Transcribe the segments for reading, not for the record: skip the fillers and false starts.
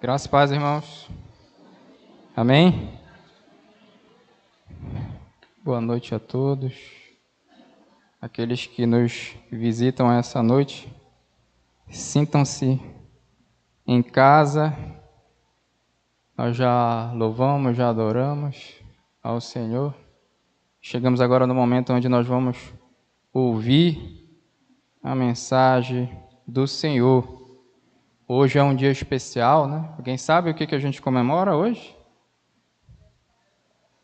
Graças e paz, irmãos. Amém? Boa noite a todos. Aqueles que nos visitam essa noite, sintam-se em casa. Nós já louvamos, já adoramos ao Senhor. Chegamos agora no momento onde nós vamos ouvir a mensagem do Senhor. Hoje é um dia especial, né? Alguém sabe o que a gente comemora hoje?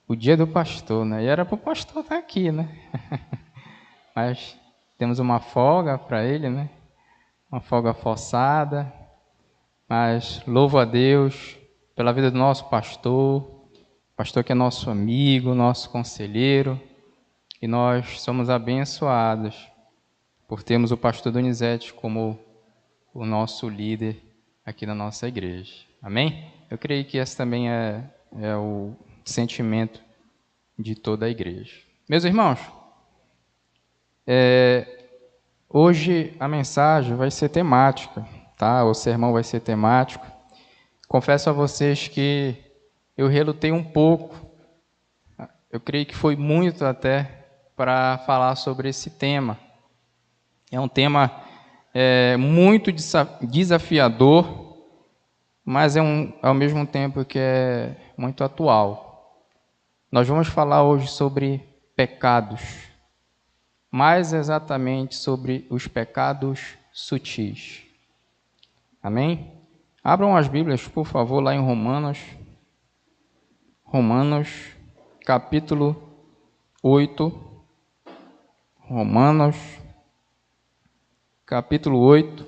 O dia do pastor, né? E era para o pastor estar aqui, né? Mas temos uma folga para ele, né? Uma folga forçada. Mas louvo a Deus pela vida do nosso pastor que é nosso amigo, nosso conselheiro. E nós somos abençoados por termos o pastor Donizete como o nosso líder aqui na nossa igreja. Amém? Eu creio que esse também é o sentimento de toda a igreja. Meus irmãos, hoje a mensagem vai ser temática, tá? O sermão vai ser temático. Confesso a vocês que eu relutei um pouco, eu creio que foi muito até, para falar sobre esse tema. É um tema muito desafiador, mas ao mesmo tempo que é muito atual. Nós vamos falar hoje sobre pecados, mais exatamente sobre os pecados sutis. Amém? Abram as Bíblias, por favor, lá em Romanos, capítulo 8. Romanos, capítulo 8,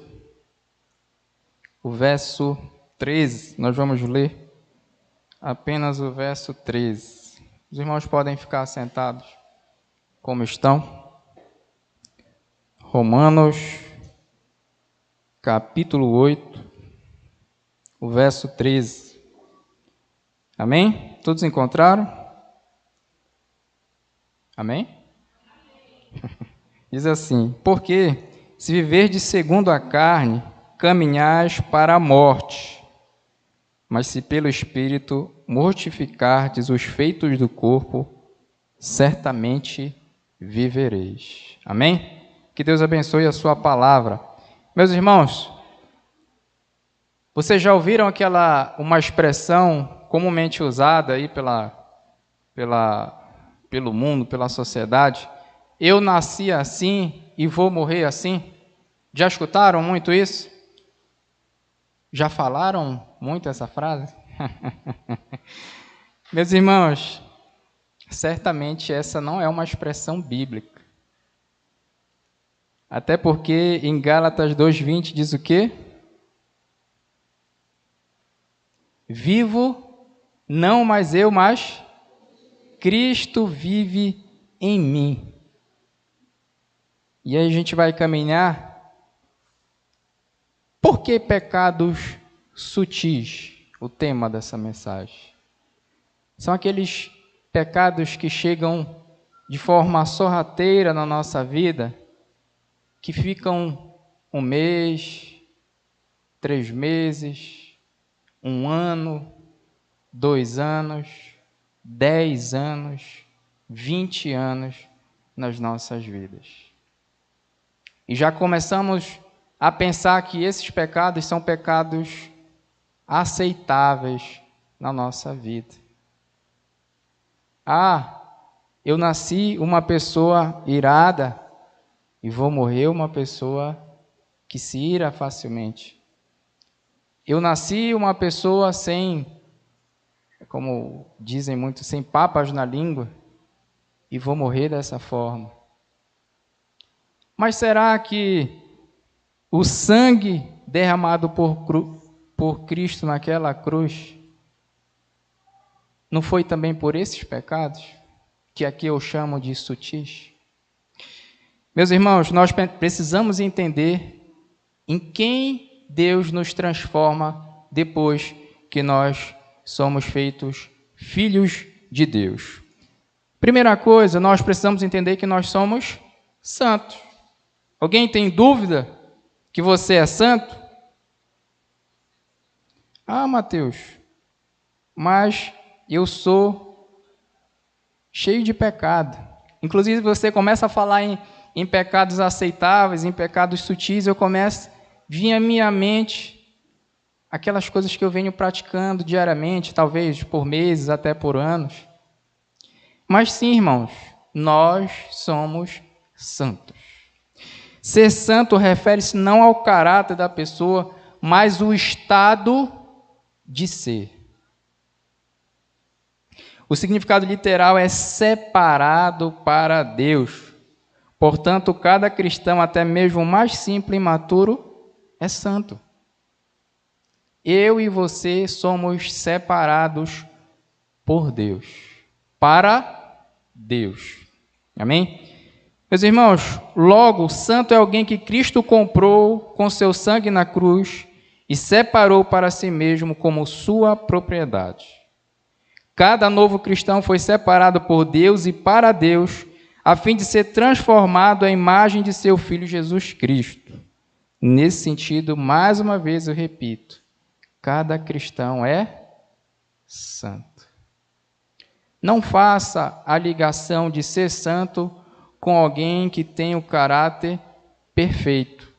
o verso 13. Nós vamos ler apenas o verso 13. Os irmãos podem ficar sentados como estão. Romanos, capítulo 8, o verso 13. Amém? Todos encontraram? Amém? Diz assim: porque se viverdes segundo a carne, caminhais para a morte, mas se pelo Espírito mortificardes os feitos do corpo, certamente vivereis. Amém? Que Deus abençoe a sua palavra. Meus irmãos, vocês já ouviram uma expressão comumente usada aí pelo mundo, pela sociedade? Eu nasci assim e vou morrer assim. Já escutaram muito isso? Já falaram muito essa frase? Meus irmãos, certamente essa não é uma expressão bíblica. Até porque em Gálatas 2:20 diz o quê? Vivo, não mais eu, mas Cristo vive em mim. E aí a gente vai caminhar. Por que pecados sutis? O tema dessa mensagem. São aqueles pecados que chegam de forma sorrateira na nossa vida, que ficam 1 mês, 3 meses, 1 ano, 2 anos, 10 anos, 20 anos nas nossas vidas. E já começamos a pensar que esses pecados são pecados aceitáveis na nossa vida. Eu nasci uma pessoa irada e vou morrer uma pessoa que se ira facilmente. Eu nasci uma pessoa como dizem muito, sem papas na língua, e vou morrer dessa forma. Mas será que o sangue derramado por Cristo naquela cruz não foi também por esses pecados, que aqui eu chamo de sutis? Meus irmãos, nós precisamos entender em quem Deus nos transforma depois que nós somos feitos filhos de Deus. Primeira coisa, nós precisamos entender que nós somos santos. Alguém tem dúvida que você é santo? Ah, Mateus, mas eu sou cheio de pecado. Inclusive, você começa a falar em pecados aceitáveis, em pecados sutis, eu começo a vir à minha mente aquelas coisas que eu venho praticando diariamente, talvez por meses, até por anos. Mas sim, irmãos, nós somos santos. Ser santo refere-se não ao caráter da pessoa, mas o estado de ser. O significado literal é separado para Deus. Portanto, cada cristão, até mesmo o mais simples e imaturo, é santo. Eu e você somos separados por Deus, para Deus. Amém? Meus irmãos, logo, santo é alguém que Cristo comprou com seu sangue na cruz e separou para si mesmo como sua propriedade. Cada novo cristão foi separado por Deus e para Deus, a fim de ser transformado à imagem de seu Filho Jesus Cristo. Nesse sentido, mais uma vez eu repito, cada cristão é santo. Não faça a ligação de ser santo com alguém que tem o caráter perfeito.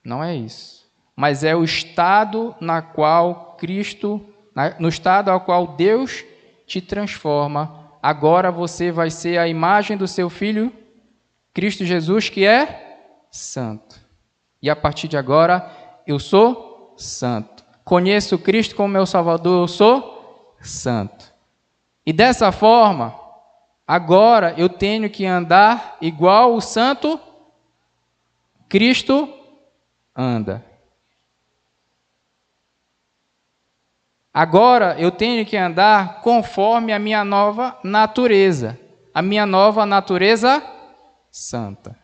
Não é isso. Mas é o estado no estado ao qual Deus te transforma. Agora você vai ser a imagem do seu Filho, Cristo Jesus, que é santo. E a partir de agora, eu sou santo. Conheço Cristo como meu Salvador, eu sou santo. E dessa forma, agora eu tenho que andar igual o santo Cristo anda. Agora eu tenho que andar conforme a minha nova natureza. A minha nova natureza santa.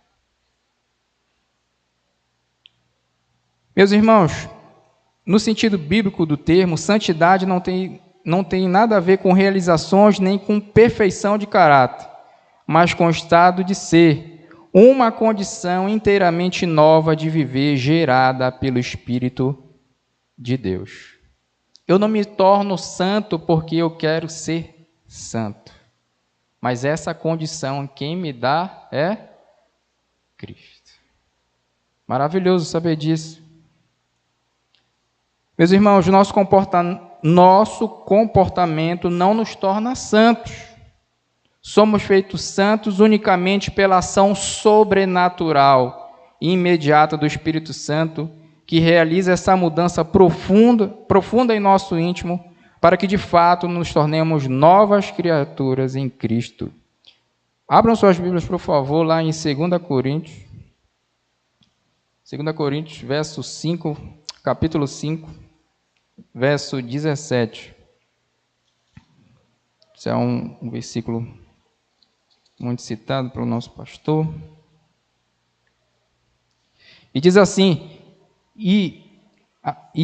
Meus irmãos, no sentido bíblico do termo, santidade não tem nada a ver com realizações nem com perfeição de caráter, mas com estado de ser, uma condição inteiramente nova de viver, gerada pelo Espírito de Deus. Eu não me torno santo porque eu quero ser santo, mas essa condição quem me dá é Cristo. Maravilhoso saber disso. Meus irmãos, nosso comportamento não nos torna santos. Somos feitos santos unicamente pela ação sobrenatural e imediata do Espírito Santo, que realiza essa mudança profunda em nosso íntimo, para que de fato nos tornemos novas criaturas em Cristo. Abram suas Bíblias, por favor, lá em 2 Coríntios. 2 Coríntios, capítulo 5, verso 17. Esse é um versículo muito citado pelo nosso pastor. E diz assim: E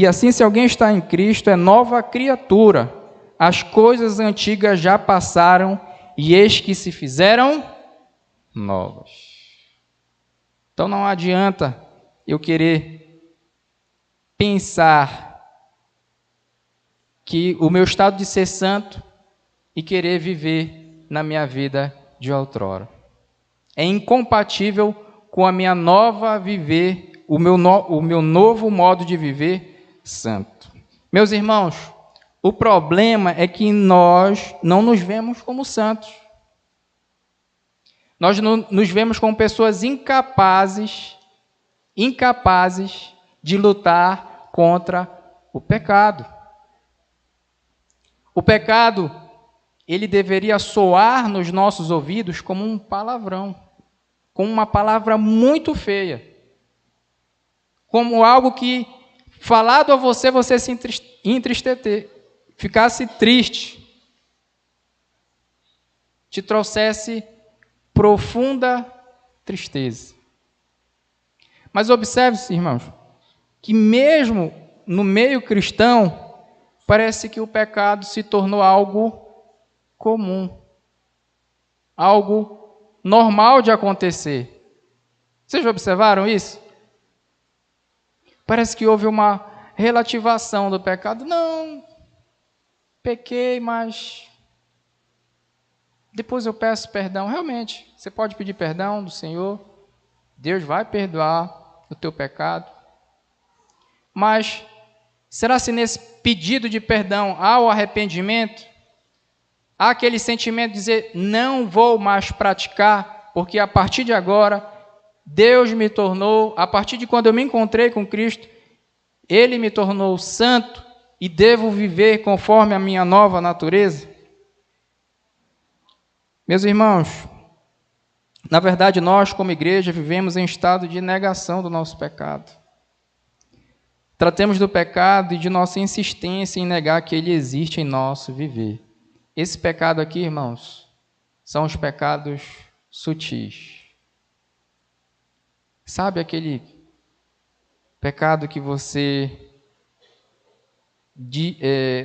assim, se alguém está em Cristo, é nova criatura. As coisas antigas já passaram, e eis que se fizeram novas. Então não adianta eu querer pensar que o meu estado de ser santo e querer viver na minha vida de outrora. É incompatível com a minha nova viver, o meu novo modo de viver santo. Meus irmãos, o problema é que nós não nos vemos como santos. Nós nos vemos como pessoas incapazes de lutar contra o pecado. O pecado, ele deveria soar nos nossos ouvidos como um palavrão, como uma palavra muito feia, como algo que, falado a você, você se entristecer, ficasse triste, te trouxesse profunda tristeza. Mas observe-se, irmãos, que mesmo no meio cristão, parece que o pecado se tornou algo comum, algo normal de acontecer. Vocês já observaram isso? Parece que houve uma relativação do pecado. Não, pequei, mas depois eu peço perdão. Realmente, você pode pedir perdão do Senhor. Deus vai perdoar o teu pecado. Mas será se nesse pedido de perdão há o arrependimento? Há aquele sentimento de dizer, não vou mais praticar, porque a partir de agora, Deus me tornou, a partir de quando eu me encontrei com Cristo, Ele me tornou santo e devo viver conforme a minha nova natureza? Meus irmãos, na verdade nós como igreja vivemos em estado de negação do nosso pecado. Tratemos do pecado e de nossa insistência em negar que ele existe em nosso viver. Esse pecado aqui, irmãos, são os pecados sutis. Sabe aquele pecado que você,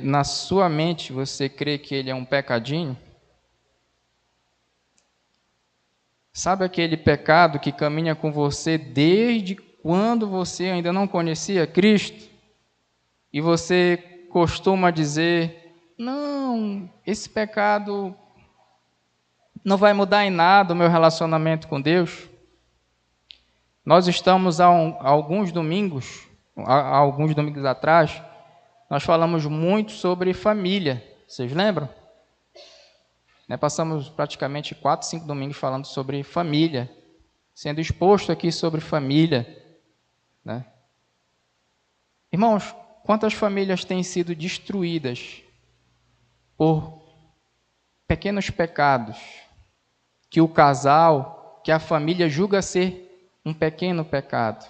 na sua mente, você crê que ele é um pecadinho? Sabe aquele pecado que caminha com você desde quando você ainda não conhecia Cristo? E você costuma dizer, não, esse pecado não vai mudar em nada o meu relacionamento com Deus. Nós estamos há alguns domingos atrás, nós falamos muito sobre família. Vocês lembram? Passamos praticamente 4, 5 domingos falando sobre família, sendo exposto aqui sobre família. Irmãos, quantas famílias têm sido destruídas por pequenos pecados que o casal, que a família julga ser um pequeno pecado?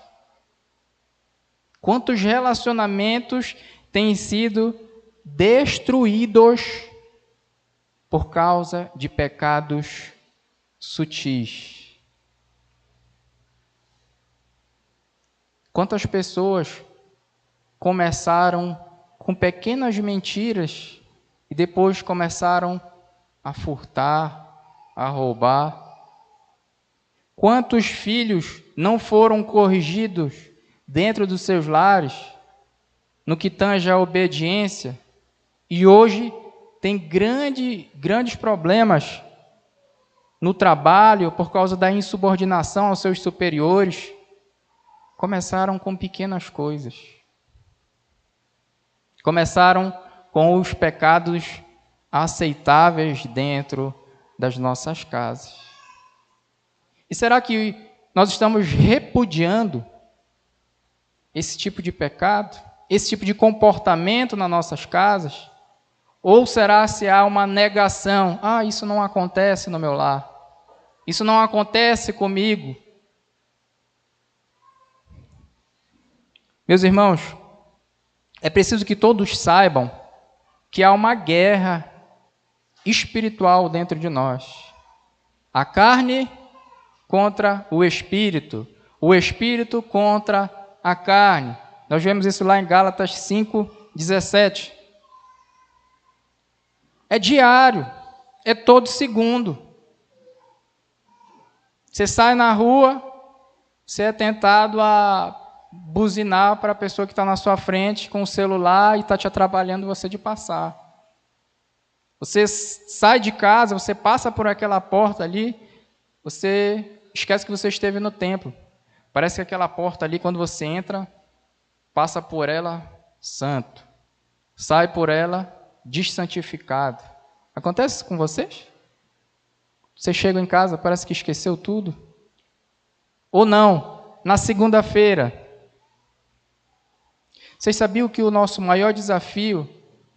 Quantos relacionamentos têm sido destruídos por causa de pecados sutis? Quantas pessoas começaram com pequenas mentiras e depois começaram a furtar, a roubar? Quantos filhos não foram corrigidos dentro dos seus lares, no que tange à obediência, e hoje tem grandes problemas no trabalho por causa da insubordinação aos seus superiores? Começaram com pequenas coisas. Começaram com os pecados aceitáveis dentro das nossas casas. E será que nós estamos repudiando esse tipo de pecado, esse tipo de comportamento nas nossas casas? Ou será se há uma negação? Isso não acontece no meu lar. Isso não acontece comigo. Meus irmãos, é preciso que todos saibam que há uma guerra espiritual dentro de nós. A carne contra o espírito contra a carne. Nós vemos isso lá em Gálatas 5:17. É diário, é todo segundo. Você sai na rua, você é tentado a buzinar para a pessoa que está na sua frente com o celular e está te atrapalhando você de passar. Você sai de casa, você passa por aquela porta ali, você esquece que você esteve no templo. Parece que aquela porta ali, quando você entra, passa por ela santo, sai por ela dessantificado. Acontece isso com vocês? Você chega em casa, parece que esqueceu tudo? Ou não, na segunda-feira. Vocês sabiam que o nosso maior desafio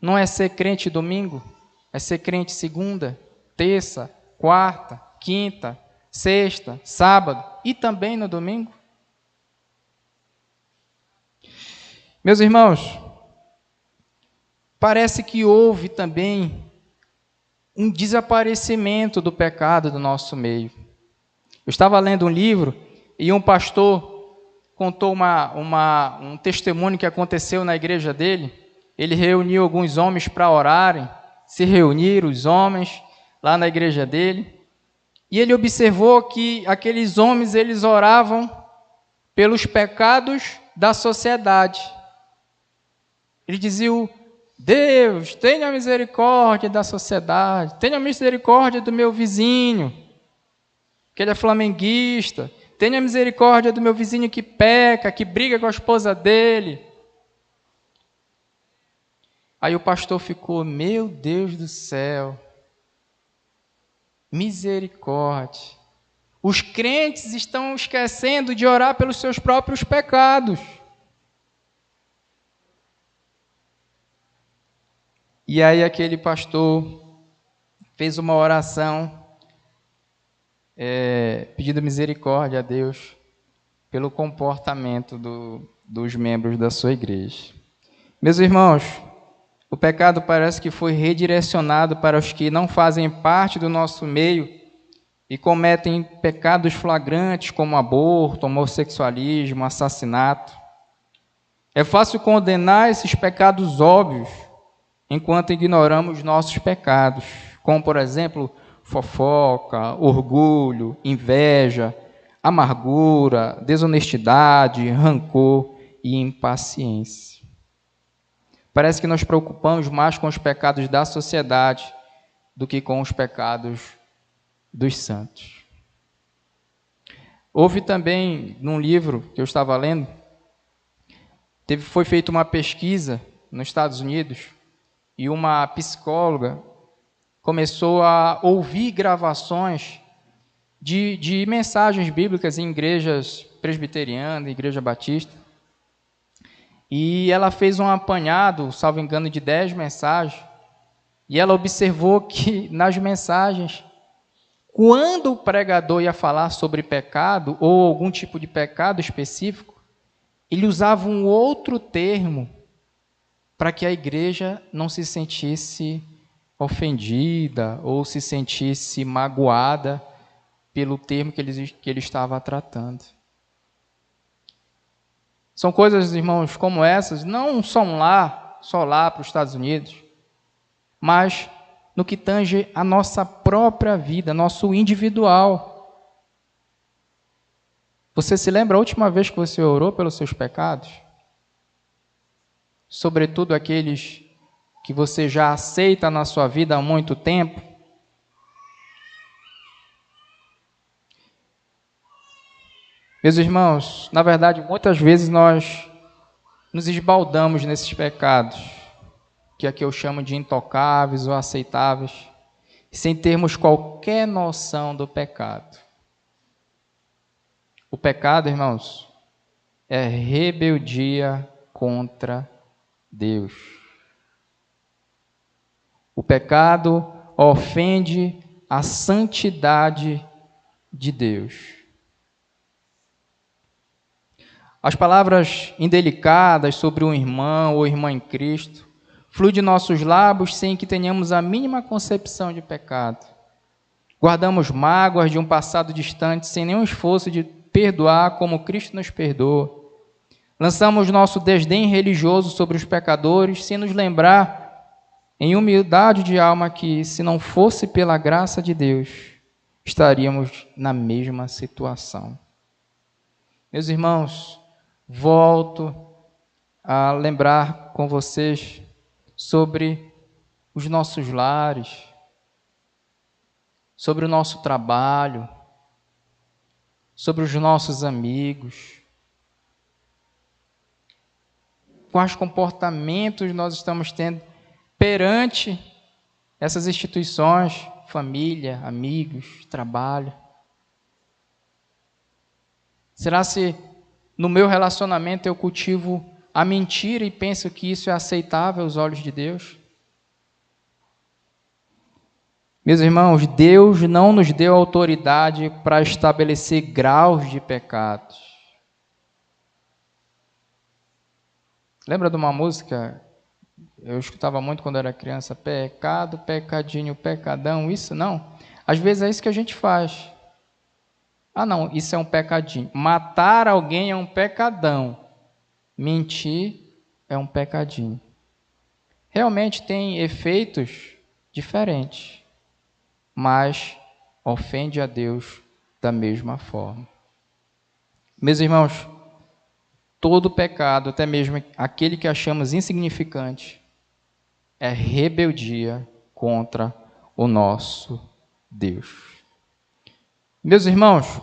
não é ser crente domingo? É ser crente segunda, terça, quarta, quinta, sexta, sábado e também no domingo? Meus irmãos, parece que houve também um desaparecimento do pecado do nosso meio. Eu estava lendo um livro e um pastor contou um testemunho que aconteceu na igreja dele. Ele reuniu alguns homens para orarem, se reuniram os homens lá na igreja dele, e ele observou que aqueles homens, eles oravam pelos pecados da sociedade. Eles diziam: Deus, tenha misericórdia da sociedade, tenha misericórdia do meu vizinho, que ele é flamenguista, tenha misericórdia do meu vizinho que peca, que briga com a esposa dele. Aí o pastor ficou: meu Deus do céu, misericórdia. Os crentes estão esquecendo de orar pelos seus próprios pecados. E aí aquele pastor fez uma oração, pedindo misericórdia a Deus pelo comportamento dos membros da sua igreja. Meus irmãos, o pecado parece que foi redirecionado para os que não fazem parte do nosso meio e cometem pecados flagrantes como aborto, homossexualismo, assassinato. É fácil condenar esses pecados óbvios enquanto ignoramos nossos pecados, como, por exemplo, fofoca, orgulho, inveja, amargura, desonestidade, rancor e impaciência. Parece que nos preocupamos mais com os pecados da sociedade do que com os pecados dos santos. Houve também, num livro que eu estava lendo, foi feita uma pesquisa nos Estados Unidos e uma psicóloga começou a ouvir gravações de mensagens bíblicas em igrejas presbiterianas, igreja batista, e ela fez um apanhado, salvo engano, de 10 mensagens, e ela observou que nas mensagens, quando o pregador ia falar sobre pecado, ou algum tipo de pecado específico, ele usava um outro termo para que a igreja não se sentisse ofendida ou se sentisse magoada pelo termo que ele estava tratando. São coisas, irmãos, como essas, não só lá para os Estados Unidos, mas no que tange a nossa própria vida, nosso individual. Você se lembra a última vez que você orou pelos seus pecados? Sobretudo aqueles que você já aceita na sua vida há muito tempo? Meus irmãos, na verdade, muitas vezes nós nos esbaldamos nesses pecados, que aqui eu chamo de intocáveis ou aceitáveis, sem termos qualquer noção do pecado. O pecado, irmãos, é rebeldia contra Deus. O pecado ofende a santidade de Deus. As palavras indelicadas sobre um irmão ou irmã em Cristo fluem de nossos lábios sem que tenhamos a mínima concepção de pecado. Guardamos mágoas de um passado distante sem nenhum esforço de perdoar como Cristo nos perdoa. Lançamos nosso desdém religioso sobre os pecadores sem nos lembrar, em humildade de alma, que, se não fosse pela graça de Deus, estaríamos na mesma situação. Meus irmãos, volto a lembrar com vocês sobre os nossos lares, sobre o nosso trabalho, sobre os nossos amigos. Quais comportamentos nós estamos tendo perante essas instituições, família, amigos, trabalho? Será se no meu relacionamento eu cultivo a mentira e penso que isso é aceitável aos olhos de Deus? Meus irmãos, Deus não nos deu autoridade para estabelecer graus de pecados. Lembra de uma música? Eu escutava muito quando era criança: pecado, pecadinho, pecadão, isso não. Às vezes é isso que a gente faz. Ah, não, isso é um pecadinho. Matar alguém é um pecadão. Mentir é um pecadinho. Realmente tem efeitos diferentes, mas ofende a Deus da mesma forma. Meus irmãos, todo pecado, até mesmo aquele que achamos insignificante, é rebeldia contra o nosso Deus. Meus irmãos,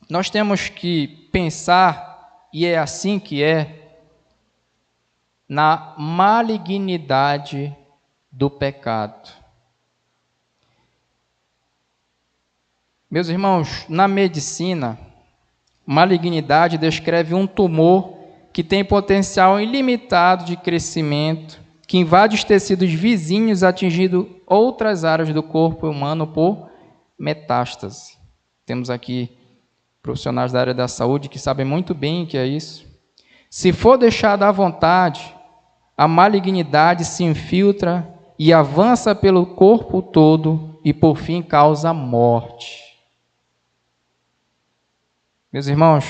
nós temos que pensar, e é assim que é, na malignidade do pecado. Meus irmãos, na medicina, malignidade descreve um tumor que tem potencial ilimitado de crescimento, que invade os tecidos vizinhos, atingindo outras áreas do corpo humano por metástase. Temos aqui profissionais da área da saúde que sabem muito bem o que é isso. Se for deixada à vontade, a malignidade se infiltra e avança pelo corpo todo e, por fim, causa a morte. Meus irmãos,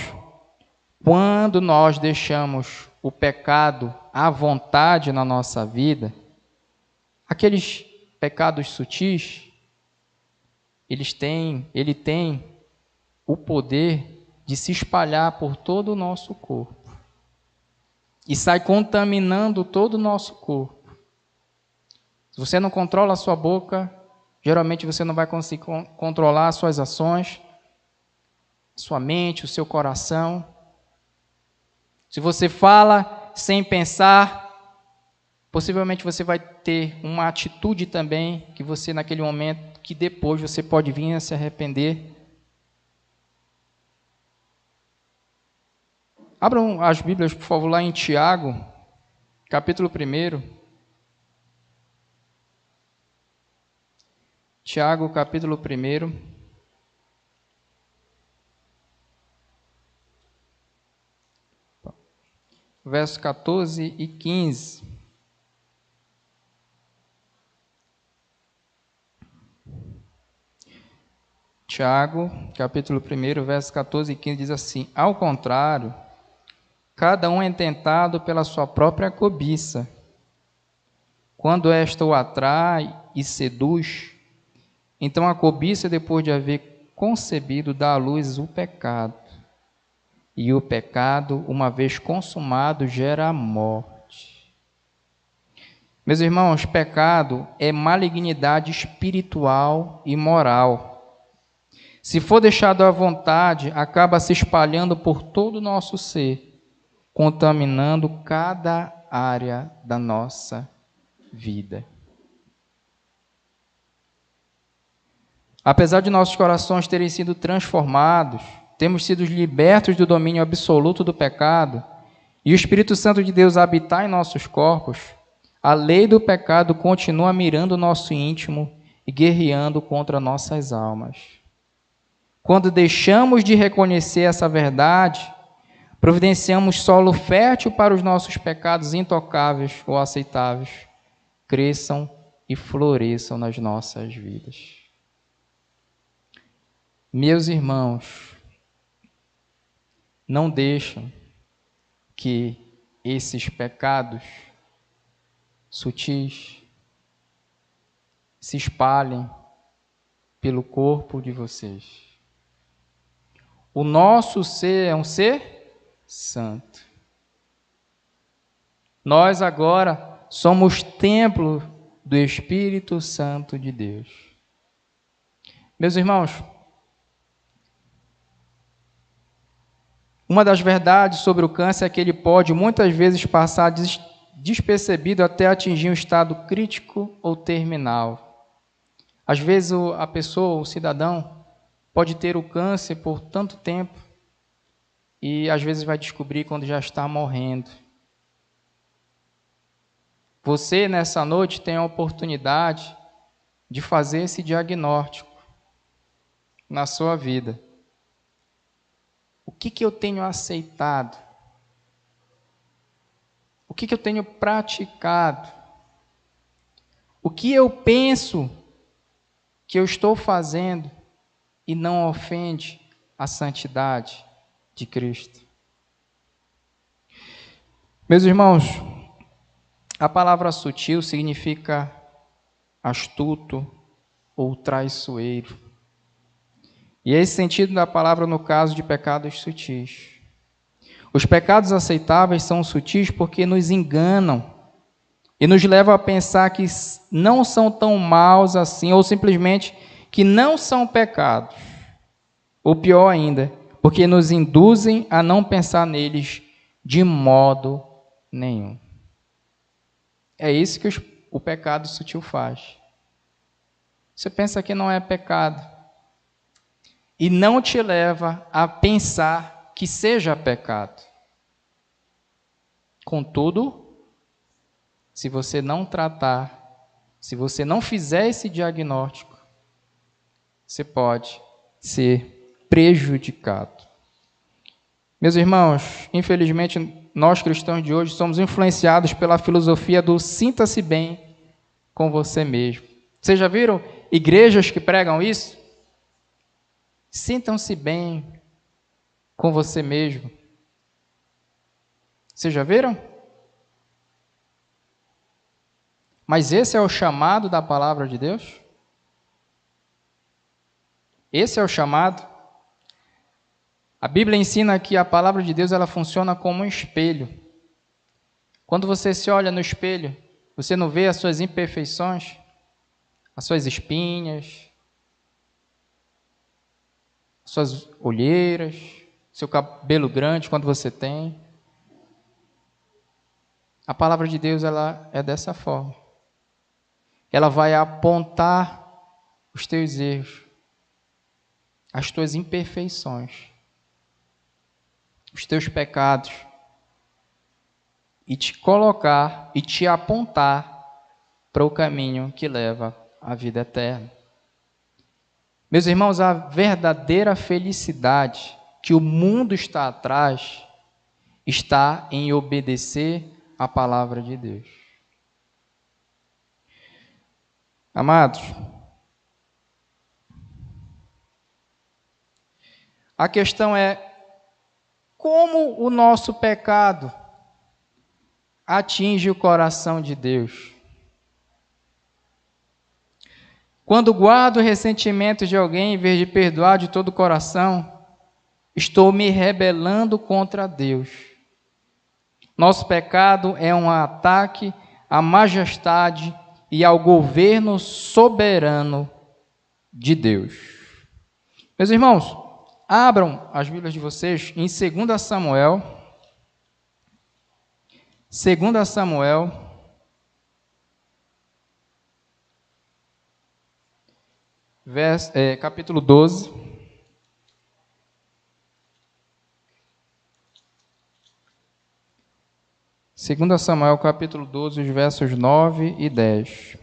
quando nós deixamos o pecado à vontade na nossa vida, aqueles pecados sutis, ele tem o poder de se espalhar por todo o nosso corpo e sai contaminando todo o nosso corpo. Se você não controla a sua boca, geralmente você não vai conseguir controlar as suas ações, sua mente, o seu coração. Se você fala sem pensar, possivelmente você vai ter uma atitude também que você, naquele momento, que depois você pode vir a se arrepender. Abram as Bíblias, por favor, lá em Tiago, capítulo 1. Tiago, capítulo 1. Versos 14 e 15. Tiago, capítulo 1, versos 14 e 15, diz assim: ao contrário, cada um é tentado pela sua própria cobiça. Quando esta o atrai e seduz, então a cobiça, depois de haver concebido, dá à luz o pecado. E o pecado, uma vez consumado, gera a morte. Meus irmãos, pecado é malignidade espiritual e moral. Se for deixado à vontade, acaba se espalhando por todo o nosso ser, contaminando cada área da nossa vida. Apesar de nossos corações terem sido transformados, temos sido libertos do domínio absoluto do pecado e o Espírito Santo de Deus habitar em nossos corpos, a lei do pecado continua mirando o nosso íntimo e guerreando contra nossas almas. Quando deixamos de reconhecer essa verdade, providenciamos solo fértil para os nossos pecados intocáveis ou aceitáveis cresçam e floresçam nas nossas vidas. Meus irmãos, não deixem que esses pecados sutis se espalhem pelo corpo de vocês. O nosso ser é um ser santo. Nós agora somos templo do Espírito Santo de Deus. Meus irmãos, uma das verdades sobre o câncer é que ele pode muitas vezes passar despercebido até atingir um estado crítico ou terminal. Às vezes a pessoa, o cidadão, pode ter o câncer por tanto tempo e às vezes vai descobrir quando já está morrendo. Você, nessa noite, tem a oportunidade de fazer esse diagnóstico na sua vida. O que eu tenho aceitado? O que eu tenho praticado? O que eu penso que eu estou fazendo e não ofende a santidade de Cristo? Meus irmãos, a palavra sutil significa astuto ou traiçoeiro. E é esse sentido da palavra no caso de pecados sutis. Os pecados aceitáveis são sutis porque nos enganam e nos levam a pensar que não são tão maus assim, ou simplesmente que não são pecados. Ou pior ainda, porque nos induzem a não pensar neles de modo nenhum. É isso que o pecado sutil faz. Você pensa que não é pecado e não te leva a pensar que seja pecado. Contudo, se você não tratar, se você não fizer esse diagnóstico, você pode ser prejudicado. Meus irmãos, infelizmente, nós cristãos de hoje somos influenciados pela filosofia do sinta-se bem com você mesmo. Vocês já viram igrejas que pregam isso? Sintam-se bem com você mesmo. Vocês já viram? Mas esse é o chamado da palavra de Deus? Esse é o chamado? A Bíblia ensina que a palavra de Deus ela funciona como um espelho. Quando você se olha no espelho, você não vê as suas imperfeições, as suas espinhas, as suas olheiras, seu cabelo grande quando você tem. A palavra de Deus ela é dessa forma. Ela vai apontar os teus erros, as tuas imperfeições, os teus pecados, e te colocar e te apontar para o caminho que leva à vida eterna. Meus irmãos, a verdadeira felicidade que o mundo está atrás está em obedecer à palavra de Deus. Amados, a questão é como o nosso pecado atinge o coração de Deus. Quando guardo ressentimentos de alguém, em vez de perdoar de todo o coração, estou me rebelando contra Deus. Nosso pecado é um ataque à majestade e ao governo soberano de Deus. Meus irmãos, abram as Bíblias de vocês em 2 Samuel. 2 Samuel, capítulo 12. Segunda Samuel, capítulo 12, os versos 9 e 10.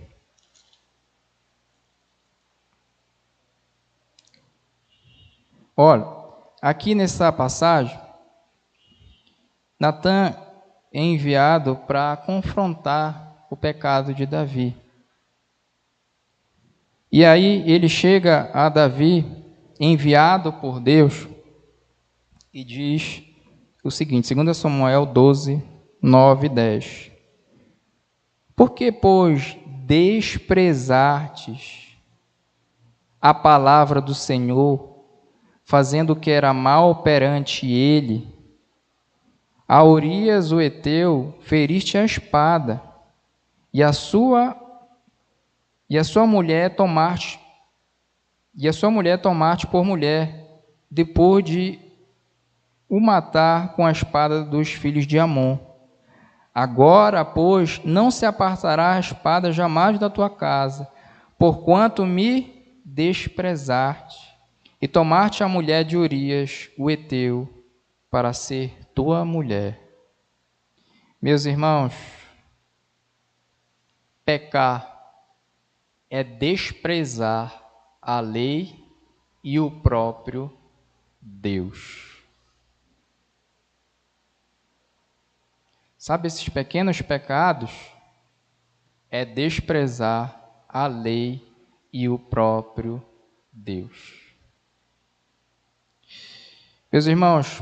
Olha, aqui nessa passagem, Natã é enviado para confrontar o pecado de Davi. E aí ele chega a Davi, enviado por Deus, e diz o seguinte, 2 Samuel 12, 9 e 10. Por que, pois, desprezastes a palavra do Senhor, fazendo o que era mal perante ele? A Urias, o Heteu, feriste a espada, e a sua mulher tomaste por mulher, depois de o matar com a espada dos filhos de Amon. Agora, pois, não se apartará a espada jamais da tua casa, porquanto me desprezaste, e tomaste a mulher de Urias, o Heteu, para ser tua mulher. Meus irmãos, pecar é desprezar a lei e o próprio Deus. Sabe, esses pequenos pecados é desprezar a lei e o próprio Deus. Meus irmãos,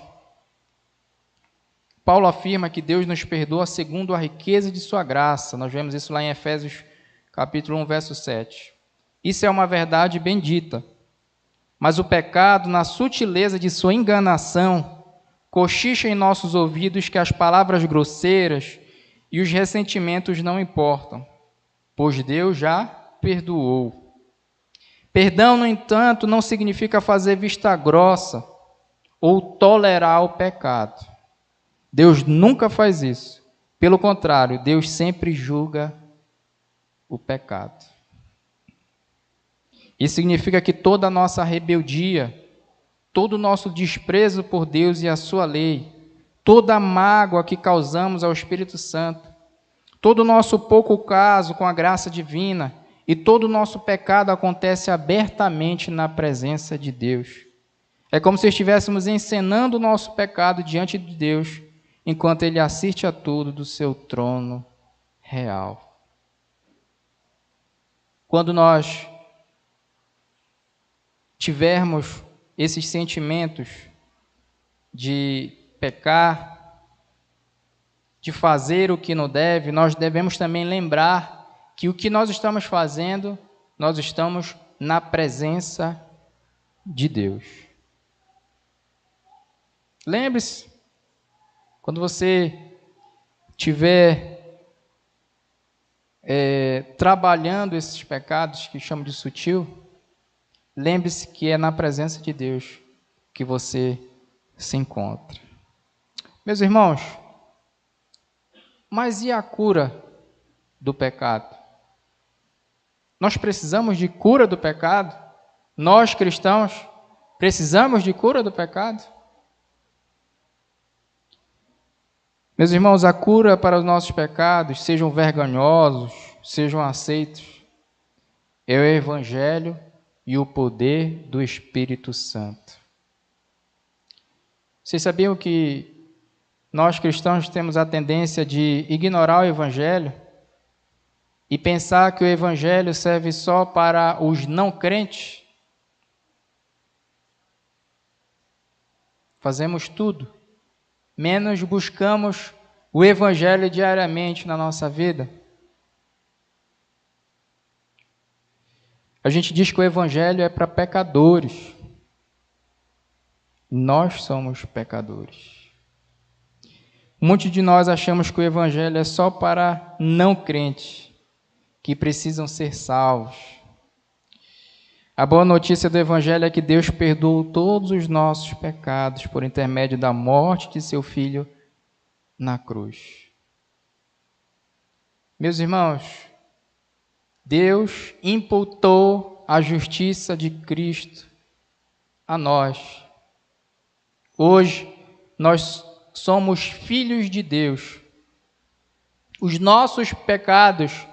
Paulo afirma que Deus nos perdoa segundo a riqueza de sua graça. Nós vemos isso lá em Efésios capítulo 1, verso 7. Isso é uma verdade bendita. Mas o pecado, na sutileza de sua enganação, Cochicha em nossos ouvidos que as palavras grosseiras e os ressentimentos não importam, pois Deus já perdoou. Perdão, no entanto, não significa fazer vista grossa ou tolerar o pecado. Deus nunca faz isso. Pelo contrário, Deus sempre julga o pecado. Isso significa que toda a nossa rebeldia, todo o nosso desprezo por Deus e a sua lei, toda a mágoa que causamos ao Espírito Santo, todo o nosso pouco caso com a graça divina e todo o nosso pecado acontece abertamente na presença de Deus. É como se estivéssemos encenando o nosso pecado diante de Deus, enquanto Ele assiste a tudo do seu trono real. Quando nós tivermos esses sentimentos de pecar, de fazer o que não deve, nós devemos também lembrar que o que nós estamos fazendo, nós estamos na presença de Deus. Lembre-se, quando você estiver trabalhando esses pecados que chamam de sutil, lembre-se que é na presença de Deus que você se encontra. Meus irmãos, mas e a cura do pecado? Nós precisamos de cura do pecado? Nós, cristãos, precisamos de cura do pecado? Meus irmãos, a cura para os nossos pecados, sejam vergonhosos, sejam aceitos, é o Evangelho e o poder do Espírito Santo. Vocês sabiam que nós cristãos temos a tendência de ignorar o Evangelho e pensar que o Evangelho serve só para os não crentes? Fazemos tudo, menos buscamos o Evangelho diariamente na nossa vida. A gente diz que o Evangelho é para pecadores. Nós somos pecadores. Muitos de nós achamos que o Evangelho é só para não crentes, que precisam ser salvos. A boa notícia do Evangelho é que Deus perdoou todos os nossos pecados por intermédio da morte de seu Filho na cruz. Meus irmãos, Deus imputou a justiça de Cristo a nós. Hoje, nós somos filhos de Deus. Os nossos pecados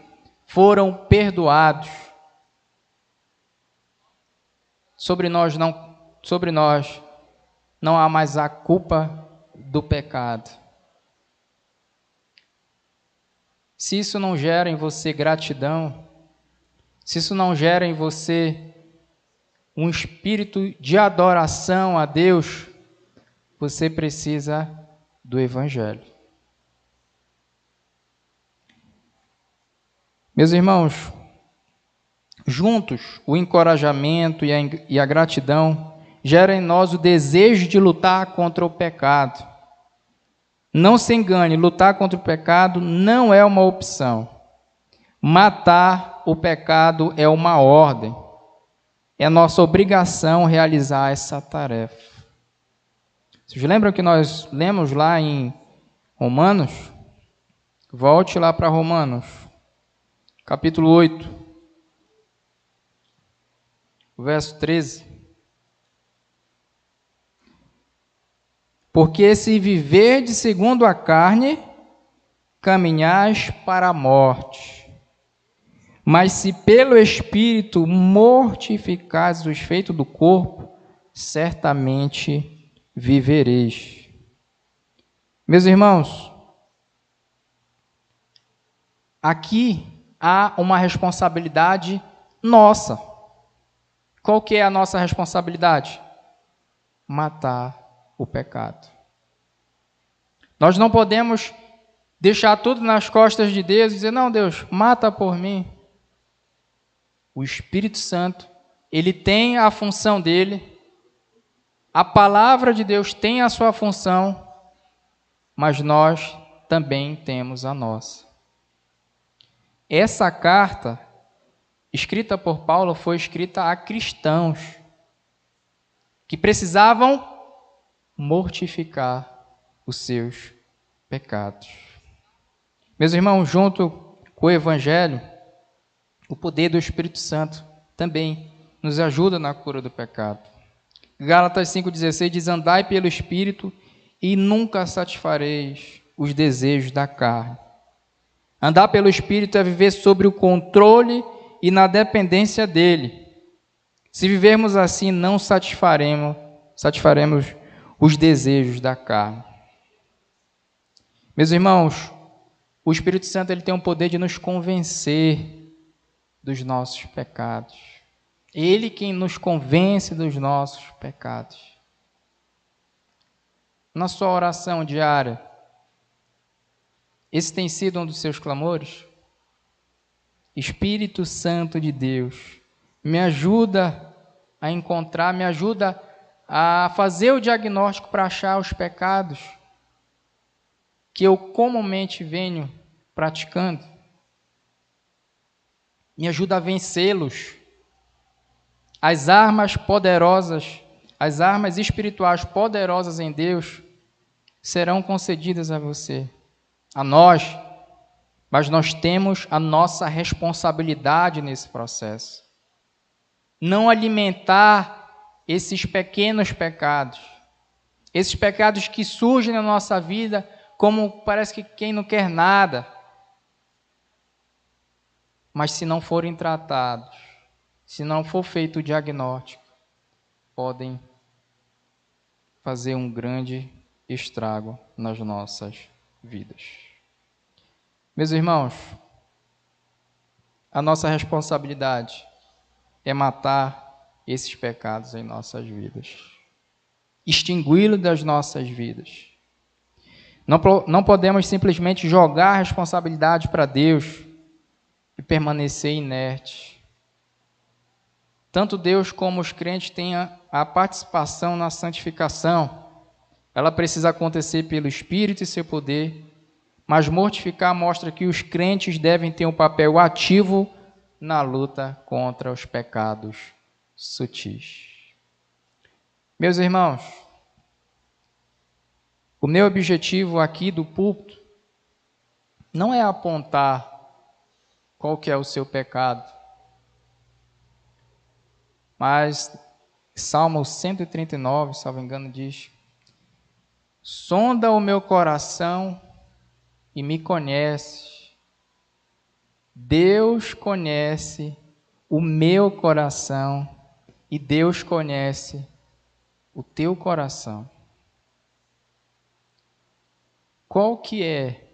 foram perdoados. Sobre nós não há mais a culpa do pecado. Se isso não gera em você gratidão, se isso não gera em você um espírito de adoração a Deus, você precisa do Evangelho. Meus irmãos, juntos, o encorajamento e a gratidão geram em nós o desejo de lutar contra o pecado. Não se engane, lutar contra o pecado não é uma opção. Matar o pecado é uma ordem. É nossa obrigação realizar essa tarefa. Vocês lembram que nós lemos lá em Romanos? Volte lá para Romanos, capítulo 8, verso 13. Porque se viverdes segundo a carne, caminhais para a morte. Mas se pelo Espírito mortificais os feitos do corpo, certamente vivereis. Meus irmãos, aqui há uma responsabilidade nossa. Qual que é a nossa responsabilidade? Matar o pecado. Nós não podemos deixar tudo nas costas de Deus e dizer, não, Deus, mata por mim. O Espírito Santo, ele tem a função dele A palavra de Deus tem a sua função, mas nós também temos a nossa. Essa carta, escrita por Paulo, foi escrita a cristãos que precisavam mortificar os seus pecados. Meus irmãos, junto com o Evangelho, o poder do Espírito Santo também nos ajuda na cura do pecado. Gálatas 5,16 diz: andai pelo Espírito e nunca satisfareis os desejos da carne. Andar pelo Espírito é viver sob o controle e na dependência dele. Se vivermos assim, não satisfaremos os desejos da carne. Meus irmãos, o Espírito Santo ele tem o poder de nos convencer dos nossos pecados. Ele quem nos convence dos nossos pecados. Na sua oração diária, esse tem sido um dos seus clamores? Espírito Santo de Deus, me ajuda a encontrar, me ajuda a fazer o diagnóstico para achar os pecados que eu comumente venho praticando. Me ajuda a vencê-los. As armas poderosas, as armas espirituais poderosas em Deus serão concedidas a você, a nós, mas nós temos a nossa responsabilidade nesse processo. Não alimentar esses pequenos pecados, esses pecados que surgem na nossa vida como parece que quem não quer nada, mas se não forem tratados, se não for feito o diagnóstico, podem fazer um grande estrago nas nossas vidas. Meus irmãos, a nossa responsabilidade é matar esses pecados em nossas vidas, extingui-los das nossas vidas. Não podemos simplesmente jogar a responsabilidade para Deus e permanecer inerte. Tanto Deus como os crentes têm a participação na santificação. Ela precisa acontecer pelo Espírito e seu poder, mas mortificar mostra que os crentes devem ter um papel ativo na luta contra os pecados sutis. Meus irmãos, o meu objetivo aqui do púlpito não é apontar qual que é o seu pecado, mas Salmo 139, salvo engano, diz: sonda o meu coração e me conhece. Deus conhece o meu coração e Deus conhece o teu coração. Qual que é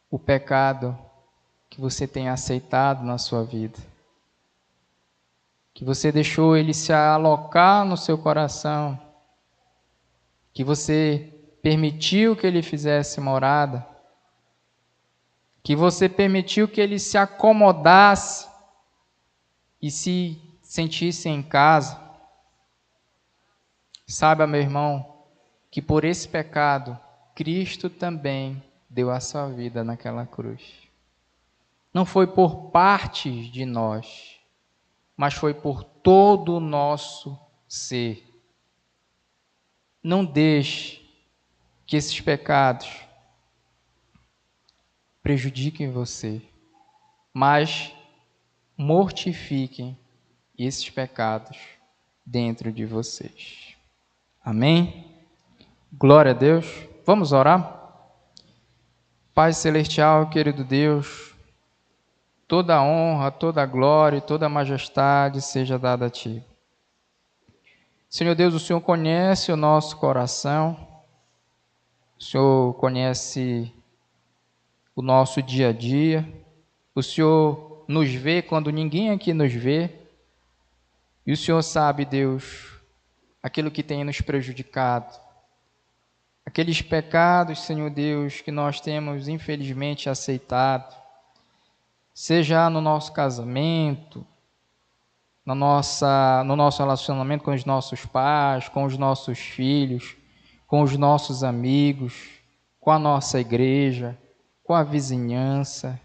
o pecado que você tem aceitado na sua vida? Que você deixou ele se alocar no seu coração? Que você permitiu que ele fizesse morada? Que você permitiu que ele se acomodasse e se sentisse em casa? Saiba, meu irmão, que por esse pecado, Cristo também deu a sua vida naquela cruz. Não foi por partes de nós, mas foi por todo o nosso ser. Não deixe que esses pecados prejudiquem você, mas mortifiquem esses pecados dentro de vocês. Amém? Glória a Deus. Vamos orar? Pai celestial, querido Deus, toda a honra, toda a glória e toda a majestade seja dada a Ti. Senhor Deus, o Senhor conhece o nosso coração, o Senhor conhece o nosso dia a dia, o Senhor nos vê quando ninguém aqui nos vê, e o Senhor sabe, Deus, aquilo que tem nos prejudicado, aqueles pecados, Senhor Deus, que nós temos infelizmente aceitado, seja no nosso casamento, no nosso relacionamento com os nossos pais, com os nossos filhos, com os nossos amigos, com a nossa igreja, com a vizinhança.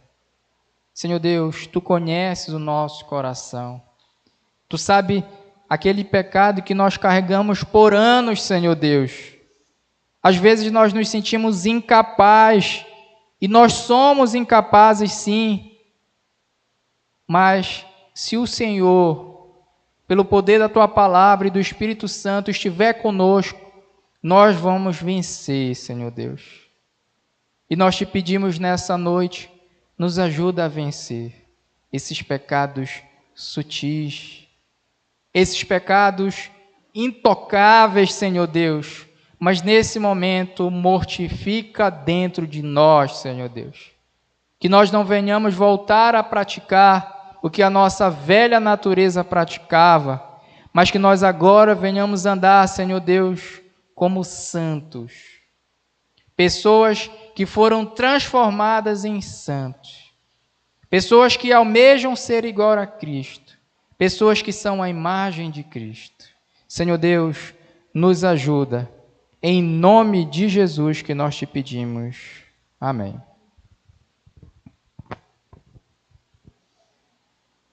Senhor Deus, Tu conheces o nosso coração. Tu sabe aquele pecado que nós carregamos por anos, Senhor Deus. Às vezes nós nos sentimos incapazes, e nós somos incapazes sim, mas se o Senhor, pelo poder da Tua palavra e do Espírito Santo, estiver conosco, nós vamos vencer, Senhor Deus. E nós Te pedimos nessa noite, nos ajuda a vencer esses pecados sutis, esses pecados intocáveis, Senhor Deus, mas nesse momento mortifica dentro de nós, Senhor Deus. Que nós não venhamos voltar a praticar o que a nossa velha natureza praticava, mas que nós agora venhamos andar, Senhor Deus, como santos. Pessoas que foram transformadas em santos. Pessoas que almejam ser igual a Cristo. Pessoas que são a imagem de Cristo. Senhor Deus, nos ajuda. Em nome de Jesus que nós Te pedimos. Amém.